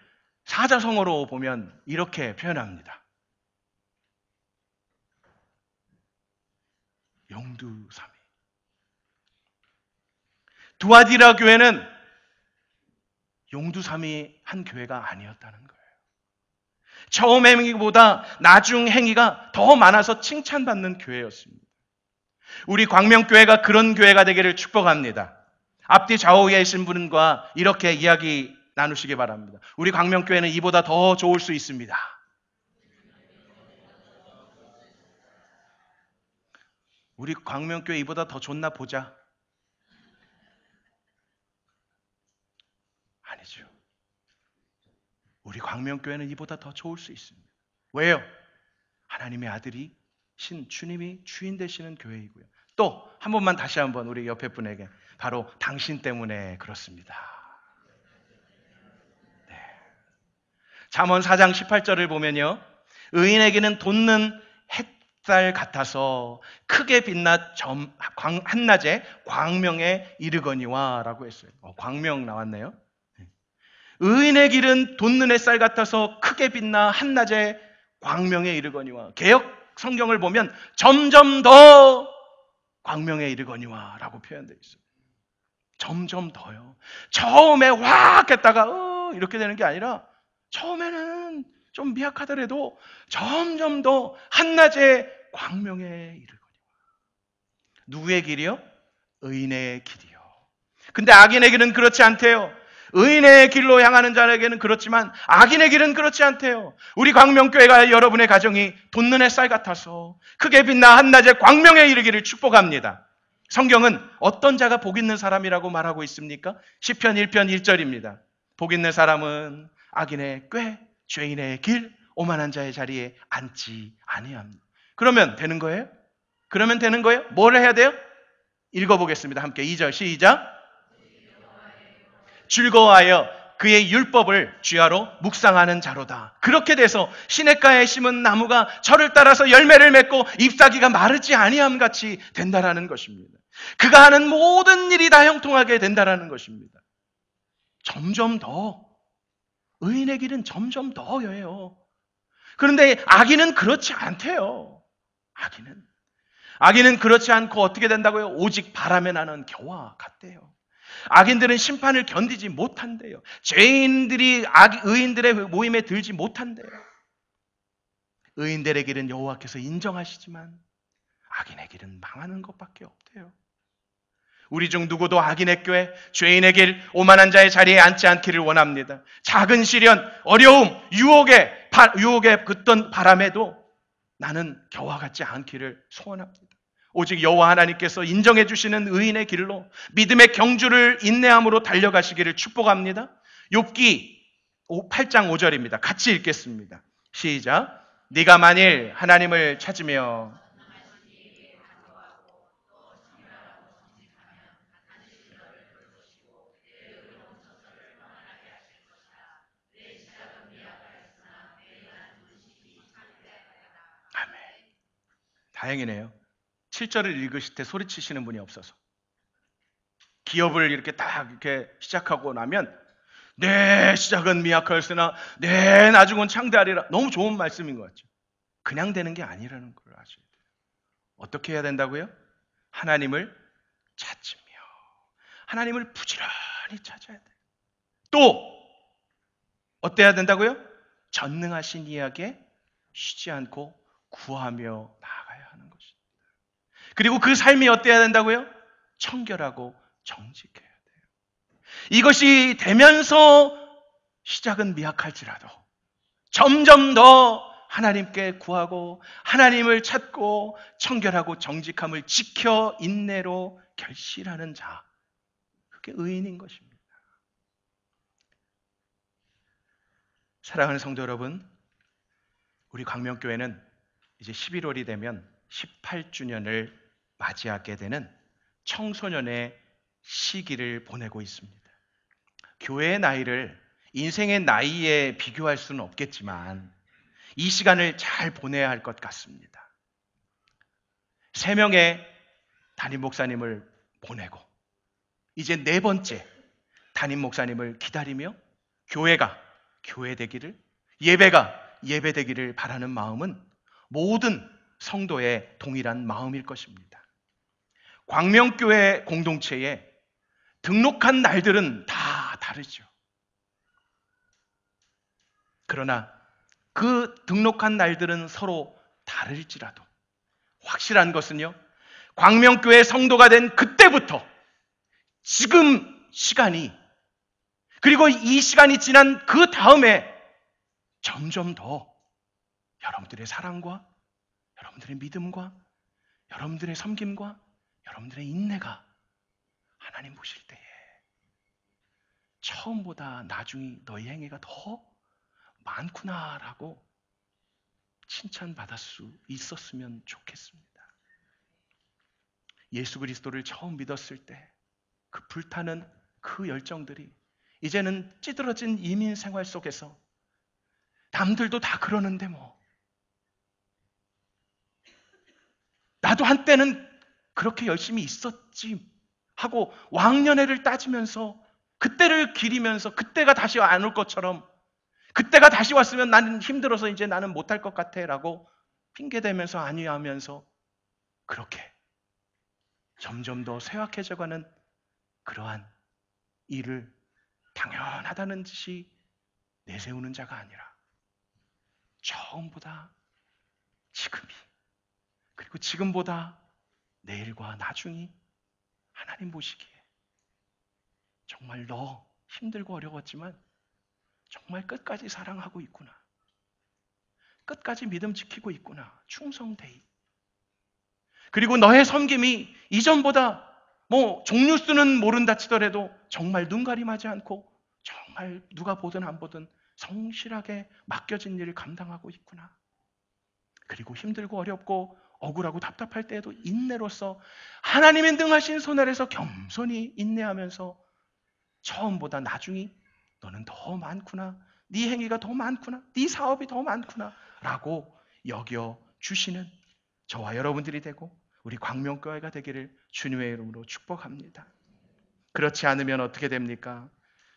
사자성어로 보면 이렇게 표현합니다. 용두사미. 두아디라 교회는 용두사미 한 교회가 아니었다는 거예요. 처음 행위보다 나중 행위가 더 많아서 칭찬받는 교회였습니다. 우리 광명교회가 그런 교회가 되기를 축복합니다. 앞뒤 좌우에 계신 분과 이렇게 이야기 나누시기 바랍니다. 우리 광명교회는 이보다 더 좋을 수 있습니다. 우리 광명교회 이보다 더 좋나 보자. 아니죠. 우리 광명교회는 이보다 더 좋을 수 있습니다. 왜요? 하나님의 아들이 신 주님이 주인 되시는 교회이고요. 또 한 번만 다시 한번 우리 옆에 분에게 바로 당신 때문에 그렇습니다. 네. 잠언 4장 18절을 보면요. 의인에게는 돋는 햇살 같아서 크게 빛나 한낮에 광명에 이르거니와 라고 했어요. 광명 나왔네요. 의인의 길은 돋는 햇살 같아서 크게 빛나 한낮에 광명에 이르거니와. 개역 성경을 보면 점점 더 광명에 이르거니와 라고 표현되어 있어요. 점점 더요. 처음에 확 했다가 이렇게 되는 게 아니라 처음에는 좀 미약하더라도 점점 더 한낮에 광명에 이르거니와. 누구의 길이요? 의인의 길이요. 근데 악인의 길은 그렇지 않대요. 의인의 길로 향하는 자에게는 그렇지만 악인의 길은 그렇지 않대요. 우리 광명교회가 여러분의 가정이 돋는 햇살 같아서 크게 빛나 한낮에 광명에 이르기를 축복합니다. 성경은 어떤 자가 복 있는 사람이라고 말하고 있습니까? 시편 1편 1절입니다. 복 있는 사람은 악인의 꾀, 죄인의 길, 오만한 자의 자리에 앉지 아니합니다. 그러면 되는 거예요? 그러면 되는 거예요? 뭘 해야 돼요? 읽어보겠습니다. 함께 2절 시작. 즐거워하여 그의 율법을 주야로 묵상하는 자로다. 그렇게 돼서 시냇가에 심은 나무가 철을 따라서 열매를 맺고 잎사귀가 마르지 아니함 같이 된다라는 것입니다. 그가 하는 모든 일이 다 형통하게 된다라는 것입니다. 점점 더 의인의 길은 점점 더예요. 그런데 악인은 그렇지 않대요. 악인은 그렇지 않고 어떻게 된다고요? 오직 바람에 나는 겨와 같대요. 악인들은 심판을 견디지 못한대요. 죄인들이 의인들의 모임에 들지 못한대요. 의인들의 길은 여호와께서 인정하시지만 악인의 길은 망하는 것밖에 없대요. 우리 중 누구도 악인의 꾀, 죄인의 길, 오만한 자의 자리에 앉지 않기를 원합니다. 작은 시련, 어려움, 유혹에 긋던 바람에도 나는 겨와 같지 않기를 소원합니다. 오직 여호와 하나님께서 인정해 주시는 의인의 길로 믿음의 경주를 인내함으로 달려가시기를 축복합니다. 욥기 8장 5절입니다. 같이 읽겠습니다. 시작. 네가 만일 하나님을 찾으며 아멘. 다행이네요. 7절을 읽으실 때 소리치시는 분이 없어서. 기업을 이렇게 딱 이렇게 시작하고 나면 내 시작은 미약하였으나 내 나중은 창대하리라. 너무 좋은 말씀인 것 같죠. 그냥 되는 게 아니라는 걸 아셔야 돼요. 어떻게 해야 된다고요? 하나님을 찾으며 하나님을 부지런히 찾아야 돼요. 또 어때야 된다고요? 전능하신 이에게 쉬지 않고 구하며 나아가야 하는 것입니다. 그리고 그 삶이 어때야 된다고요? 청결하고 정직해야 돼요. 이것이 되면서 시작은 미약할지라도 점점 더 하나님께 구하고 하나님을 찾고 청결하고 정직함을 지켜 인내로 결실하는 자, 그게 의인인 것입니다. 사랑하는 성도 여러분, 우리 광명교회는 이제 11월이 되면 18주년을 맞이하게 되는 청소년의 시기를 보내고 있습니다. 교회의 나이를 인생의 나이에 비교할 수는 없겠지만 이 시간을 잘 보내야 할 것 같습니다. 3명의 담임 목사님을 보내고 이제 4번째 담임 목사님을 기다리며 교회가 교회 되기를, 예배가 예배 되기를 바라는 마음은 모든 성도의 동일한 마음일 것입니다. 광명교회 공동체에 등록한 날들은 다 다르죠. 그러나 그 등록한 날들은 서로 다를지라도 확실한 것은요, 광명교회 성도가 된 그때부터 지금 시간이, 그리고 이 시간이 지난 그 다음에 점점 더 여러분들의 사랑과 여러분들의 믿음과 여러분들의 섬김과 여러분들의 인내가 하나님 보실 때에 처음보다 나중에 너희 행위가 더 많구나라고 칭찬받을 수 있었으면 좋겠습니다. 예수 그리스도를 처음 믿었을 때 그 불타는 그 열정들이 이제는 찌들어진 이민 생활 속에서 남들도 다 그러는데 뭐 나도 한때는 그렇게 열심히 있었지 하고 왕년회를 따지면서 그때를 기리면서 그때가 다시 안 올 것처럼, 그때가 다시 왔으면 나는 힘들어서 이제 나는 못할 것 같아 라고 핑계대면서 안위하면서 그렇게 점점 더 쇠약해져가는 그러한 일을 당연하다는 듯이 내세우는 자가 아니라 처음보다 지금이, 그리고 지금보다 내일과 나중이 하나님 보시기에 정말 너 힘들고 어려웠지만 정말 끝까지 사랑하고 있구나, 끝까지 믿음 지키고 있구나, 충성되이, 그리고 너의 섬김이 이전보다 뭐 종류 수는 모른다 치더라도 정말 눈 가림하지 않고 정말 누가 보든 안 보든 성실하게 맡겨진 일을 감당하고 있구나. 그리고 힘들고 어렵고 억울하고 답답할 때에도 인내로서 하나님의 능하신 손 아래서 겸손히 인내하면서 처음보다 나중이 너는 더 많구나, 네 행위가 더 많구나, 네 사업이 더 많구나 라고 여겨주시는 저와 여러분들이 되고 우리 광명교회가 되기를 주님의 이름으로 축복합니다. 그렇지 않으면 어떻게 됩니까?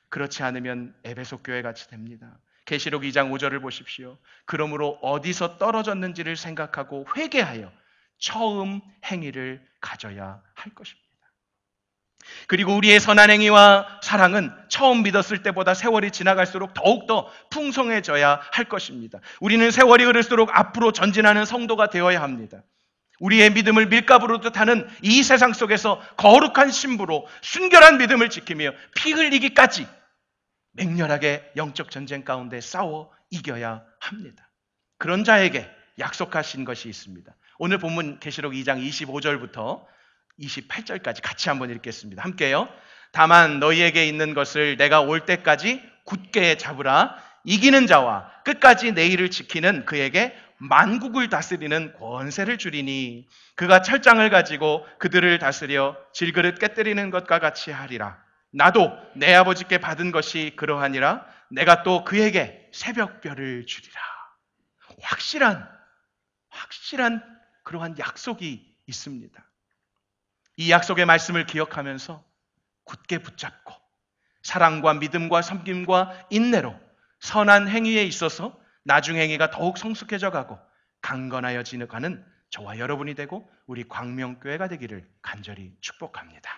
그렇지 않으면 에베소 교회 같이 됩니다. 계시록 2장 5절을 보십시오. 그러므로 어디서 떨어졌는지를 생각하고 회개하여 처음 행위를 가져야 할 것입니다. 그리고 우리의 선한 행위와 사랑은 처음 믿었을 때보다 세월이 지나갈수록 더욱더 풍성해져야 할 것입니다. 우리는 세월이 흐를수록 앞으로 전진하는 성도가 되어야 합니다. 우리의 믿음을 밀가부로 뜻하는 이 세상 속에서 거룩한 신부로 순결한 믿음을 지키며 피 흘리기까지 맹렬하게 영적 전쟁 가운데 싸워 이겨야 합니다. 그런 자에게 약속하신 것이 있습니다. 오늘 본문 계시록 2장 25절부터 28절까지 같이 한번 읽겠습니다. 함께요. 다만 너희에게 있는 것을 내가 올 때까지 굳게 잡으라. 이기는 자와 끝까지 내 일을 지키는 그에게 만국을 다스리는 권세를 주리니 그가 철장을 가지고 그들을 다스려 질그릇 깨뜨리는 것과 같이 하리라. 나도 내 아버지께 받은 것이 그러하니라. 내가 또 그에게 새벽별을 주리라. 확실한 그러한 약속이 있습니다. 이 약속의 말씀을 기억하면서 굳게 붙잡고 사랑과 믿음과 섬김과 인내로 선한 행위에 있어서 나중 행위가 더욱 성숙해져 가고 강건하여지는 가는 저와 여러분이 되고 우리 광명교회가 되기를 간절히 축복합니다.